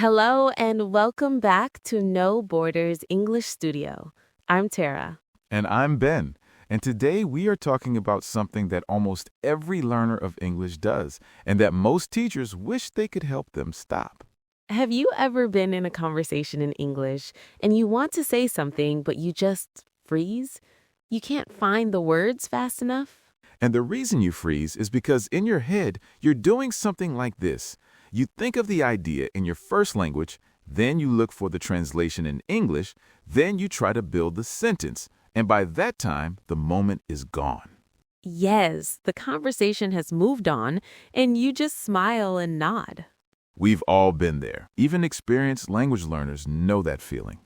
Hello and welcome back to No Borders English Studio. I'm Tara. And I'm Ben. And today we are talking about something that almost every learner of English does, and that most teachers wish they could help them stop. Have you ever been in a conversation in English and you want to say something, but you just freeze? You can't find the words fast enough? And the reason you freeze is because in your head, you're doing something like this. You think of the idea in your first language, then you look for the translation in English, then you try to build the sentence, and by that time, the moment is gone. Yes, the conversation has moved on and you just smile and nod. We've all been there. Even experienced language learners know that feeling.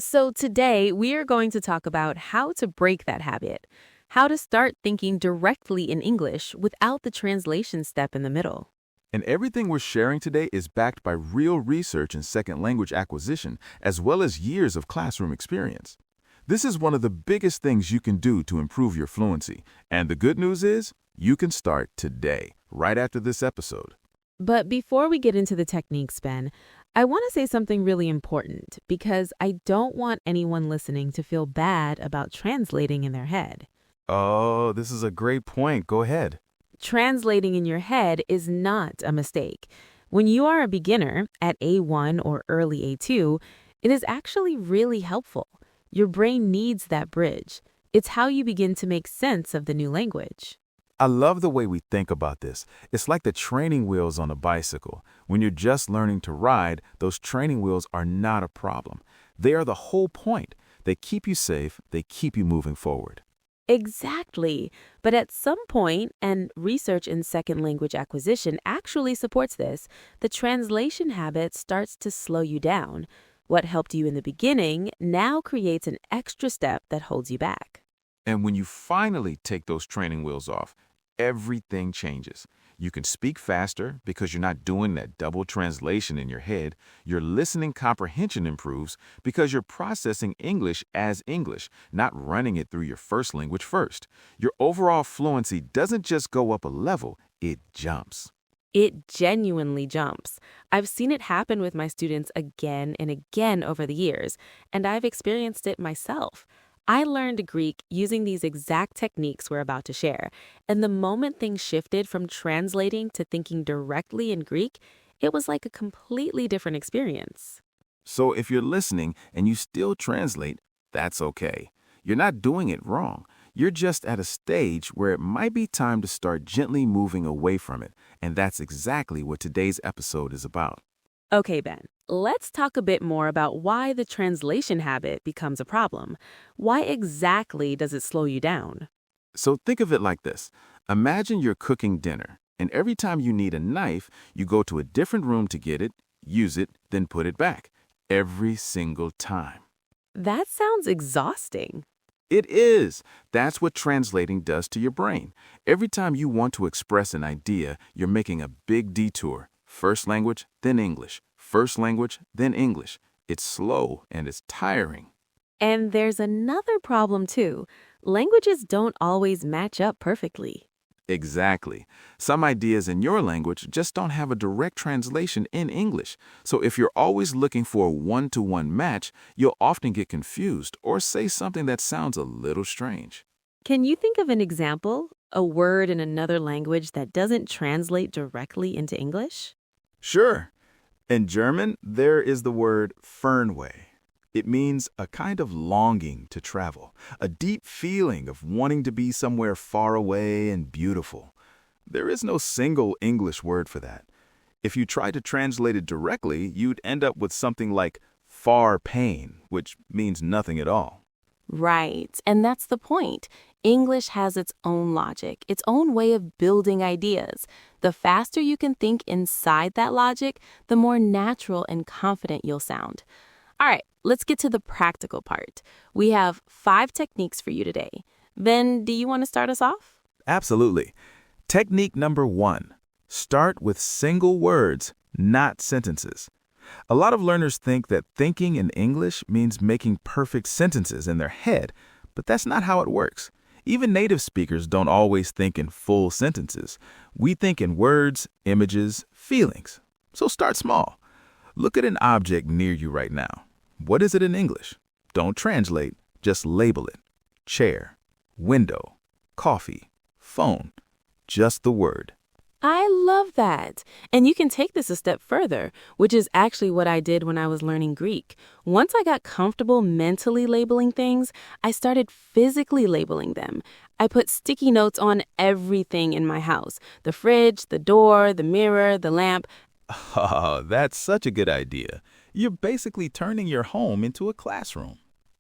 So today we are going to talk about how to break that habit, how to start thinking directly in English without the translation step in the middle. And everything we're sharing today is backed by real research in second language acquisition, as well as years of classroom experience. This is one of the biggest things you can do to improve your fluency. And the good news is, you can start today, right after this episode. But before we get into the techniques, Ben, I want to say something really important because I don't want anyone listening to feel bad about translating in their head. Oh, this is a great point. Go ahead. Translating in your head is not a mistake. When you are a beginner at A1 or early A2, it is actually really helpful. Your brain needs that bridge. It's how you begin to make sense of the new language. I love the way we think about this. It's like the training wheels on a bicycle. When you're just learning to ride, those training wheels are not a problem. They are the whole point. They keep you safe. They keep you moving forward. Exactly. But at some point, and research in second language acquisition actually supports this, the translation habit starts to slow you down. What helped you in the beginning now creates an extra step that holds you back. And when you finally take those training wheels off, everything changes. You can speak faster because you're not doing that double translation in your head. Your listening comprehension improves because you're processing English as English, not running it through your first language first. Your overall fluency doesn't just go up a level, it jumps. It genuinely jumps. I've seen it happen with my students again and again over the years, and I've experienced it myself. I learned Greek using these exact techniques we're about to share, and the moment things shifted from translating to thinking directly in Greek, it was like a completely different experience. So if you're listening and you still translate, that's okay. You're not doing it wrong. You're just at a stage where it might be time to start gently moving away from it, and that's exactly what today's episode is about. Okay, Ben, let's talk a bit more about why the translation habit becomes a problem. Why exactly does it slow you down? So think of it like this. Imagine you're cooking dinner, and every time you need a knife, you go to a different room to get it, use it, then put it back. Every single time. That sounds exhausting. It is. That's what translating does to your brain. Every time you want to express an idea, you're making a big detour. First language, then English. First language, then English. It's slow and it's tiring. And there's another problem too. Languages don't always match up perfectly. Exactly. Some ideas in your language just don't have a direct translation in English. So if you're always looking for a one-to-one match, you'll often get confused or say something that sounds a little strange. Can you think of an example? A word in another language that doesn't translate directly into English? Sure. In German, there is the word Fernweh. It means a kind of longing to travel, a deep feeling of wanting to be somewhere far away and beautiful. There is no single English word for that. If you try to translate it directly, you'd end up with something like far pain, which means nothing at all. Right, and that's the point. English has its own logic, its own way of building ideas. The faster you can think inside that logic, the more natural and confident you'll sound. All right, let's get to the practical part. We have 5 techniques for you today. Ben, do you want to start us off? Absolutely. Technique number 1. Start with single words, not sentences. A lot of learners think that thinking in English means making perfect sentences in their head, but that's not how it works. Even native speakers don't always think in full sentences. We think in words, images, feelings. So start small. Look at an object near you right now. What is it in English? Don't translate, just label it. Chair, window, coffee, phone, just the word. I love that. And you can take this a step further, which is actually what I did when I was learning Greek. Once I got comfortable mentally labeling things, I started physically labeling them. I put sticky notes on everything in my house: the fridge, the door, the mirror, the lamp. Oh, that's such a good idea. You're basically turning your home into a classroom.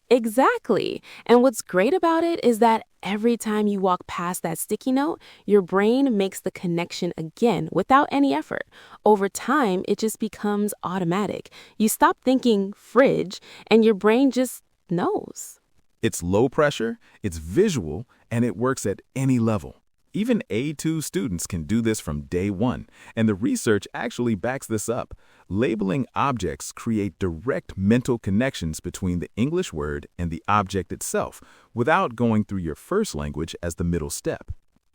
Exactly. And what's great about it is that every time you walk past that sticky note, your brain makes the connection again without any effort. Over time, it just becomes automatic. You stop thinking fridge, and your brain just knows. It's low pressure, it's visual, and it works at any level. Even A2 students can do this from day one, and the research actually backs this up. Labeling objects create direct mental connections between the English word and the object itself, without going through your first language as the middle step.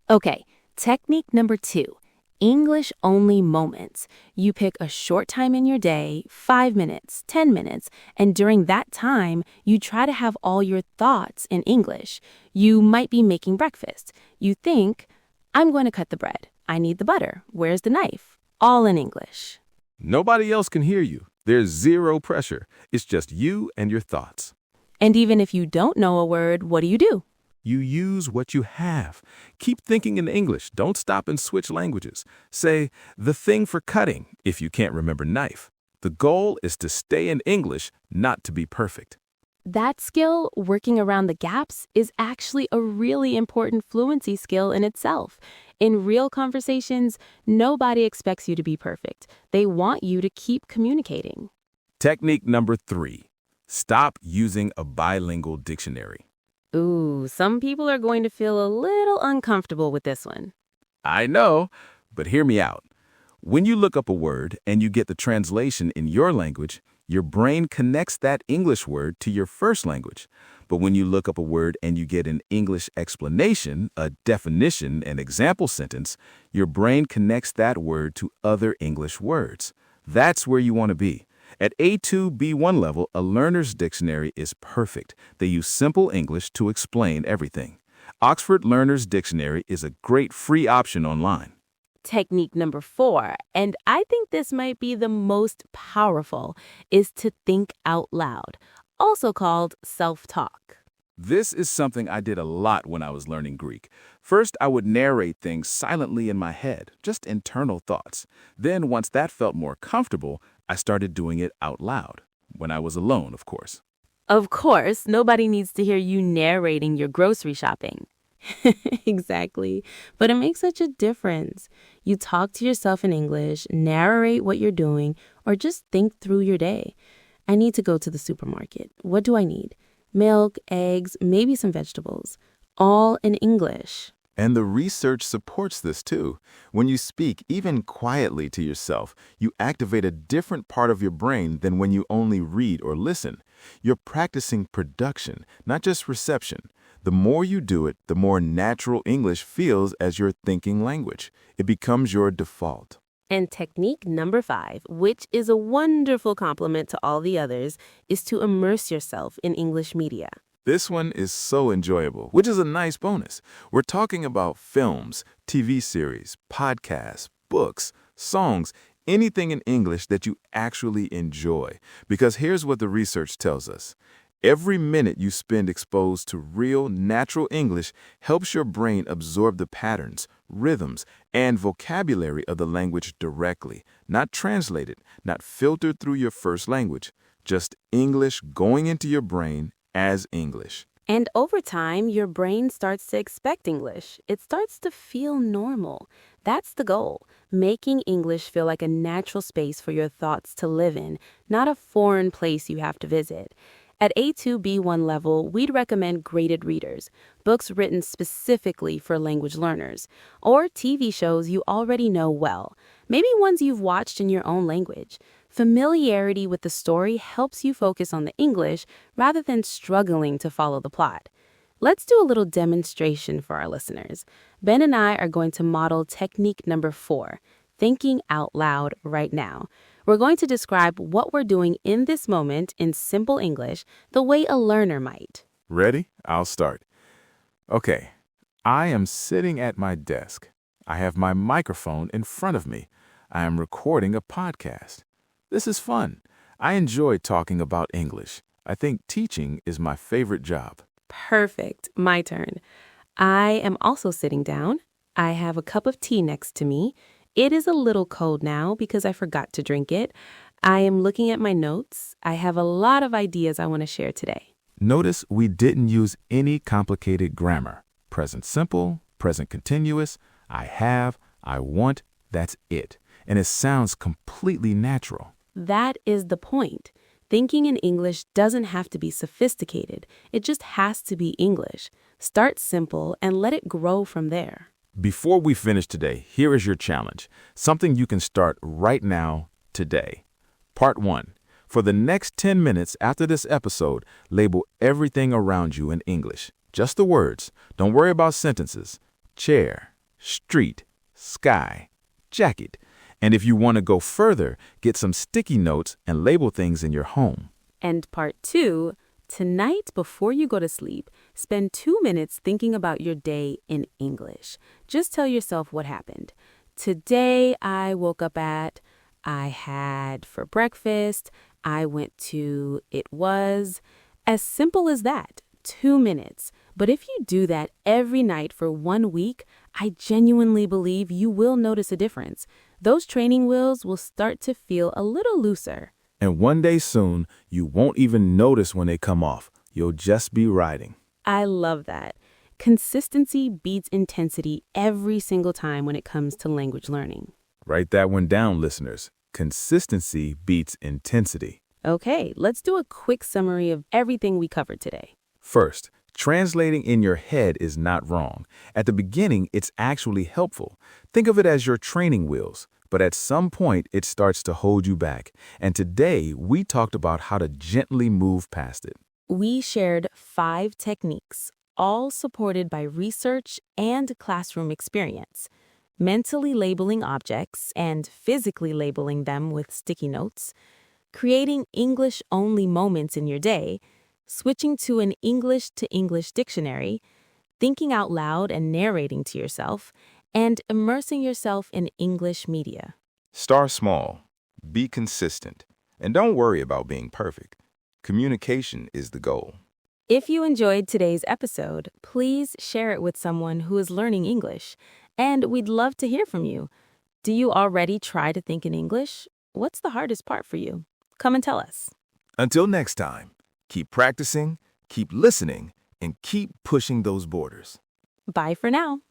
Okay, technique number 2. English-only moments. You pick a short time in your day, 5 minutes, 10 minutes, and during that time, you try to have all your thoughts in English. You might be making breakfast. You think, I'm going to cut the bread. I need the butter. Where's the knife? All in English. Nobody else can hear you. There's zero pressure. It's just you and your thoughts. And even if you don't know a word, what do? You use what you have. Keep thinking in English. Don't stop and switch languages. Say, the thing for cutting, if you can't remember knife. The goal is to stay in English, not to be perfect. That skill, working around the gaps, is actually a really important fluency skill in itself. In real conversations, nobody expects you to be perfect. They want you to keep communicating. Technique number 3. Stop using a bilingual dictionary. Ooh, some people are going to feel a little uncomfortable with this one. I know, but hear me out. When you look up a word and you get the translation in your language, your brain connects that English word to your first language. But when you look up a word and you get an English explanation, a definition, an example sentence, your brain connects that word to other English words. That's where you want to be. At A2, B1 level, a learner's dictionary is perfect. They use simple English to explain everything. Oxford Learner's Dictionary is a great free option online. Technique number 4, and I think this might be the most powerful, is to think out loud, also called self-talk. This is something I did a lot when I was learning Greek. First, I would narrate things silently in my head, just internal thoughts. Then, once that felt more comfortable, I started doing it out loud. When I was alone, of course. Of course, nobody needs to hear you narrating your grocery shopping. Exactly. But it makes such a difference. You talk to yourself in English, narrate what you're doing, or just think through your day. I need to go to the supermarket. What do I need? Milk, eggs, maybe some vegetables. All in English. And the research supports this too. When you speak, even quietly to yourself, you activate a different part of your brain than when you only read or listen. You're practicing production, not just reception. The more you do it, the more natural English feels as your thinking language. It becomes your default. And technique number 5, which is a wonderful complement to all the others, is to immerse yourself in English media. This one is so enjoyable, which is a nice bonus. We're talking about films, TV series, podcasts, books, songs, anything in English that you actually enjoy. Because here's what the research tells us. Every minute you spend exposed to real, natural English helps your brain absorb the patterns, rhythms, and vocabulary of the language directly, not translated, not filtered through your first language, just English going into your brain as English. And over time, your brain starts to expect English. It starts to feel normal. That's the goal, making English feel like a natural space for your thoughts to live in, not a foreign place you have to visit. At A2, B1 level, we'd recommend graded readers, books written specifically for language learners, or TV shows you already know well, maybe ones you've watched in your own language. Familiarity with the story helps you focus on the English rather than struggling to follow the plot. Let's do a little demonstration for our listeners. Ben and I are going to model technique number 4, thinking out loud right now. We're going to describe what we're doing in this moment in simple English the way a learner might. Ready? I'll start. Okay, I am sitting at my desk. I have my microphone in front of me. I am recording a podcast. This is fun. I enjoy talking about English. I think teaching is my favorite job. Perfect. My turn. I am also sitting down. I have a cup of tea next to me. It is a little cold now because I forgot to drink it. I am looking at my notes. I have a lot of ideas I want to share today. Notice we didn't use any complicated grammar. Present simple, present continuous, I have, I want, that's it. And it sounds completely natural. That is the point. Thinking in English doesn't have to be sophisticated. It just has to be English. Start simple and let it grow from there. Before we finish today, here is your challenge. Something you can start right now, today. Part 1. For the next 10 minutes after this episode, label everything around you in English. Just the words. Don't worry about sentences. Chair, street, sky, jacket. And if you want to go further, get some sticky notes and label things in your home. And part 2, tonight before you go to sleep, spend 2 minutes thinking about your day in English. Just tell yourself what happened. Today I woke up at, I had for breakfast, I went to, it was. As simple as that, 2 minutes. But if you do that every night for 1 week, I genuinely believe you will notice a difference. Those training wheels will start to feel a little looser. And one day soon, you won't even notice when they come off. You'll just be riding. I love that. Consistency beats intensity every single time when it comes to language learning. Write that one down, listeners. Consistency beats intensity. Okay, let's do a quick summary of everything we covered today. First, translating in your head is not wrong. At the beginning, it's actually helpful. Think of it as your training wheels. But at some point, it starts to hold you back. And today, we talked about how to gently move past it. We shared 5 techniques, all supported by research and classroom experience. Mentally labeling objects and physically labeling them with sticky notes, creating English-only moments in your day, switching to an English-to-English dictionary, thinking out loud and narrating to yourself, and immersing yourself in English media. Start small, be consistent, and don't worry about being perfect. Communication is the goal. If you enjoyed today's episode, please share it with someone who is learning English. And we'd love to hear from you. Do you already try to think in English? What's the hardest part for you? Come and tell us. Until next time, keep practicing, keep listening, and keep pushing those borders. Bye for now.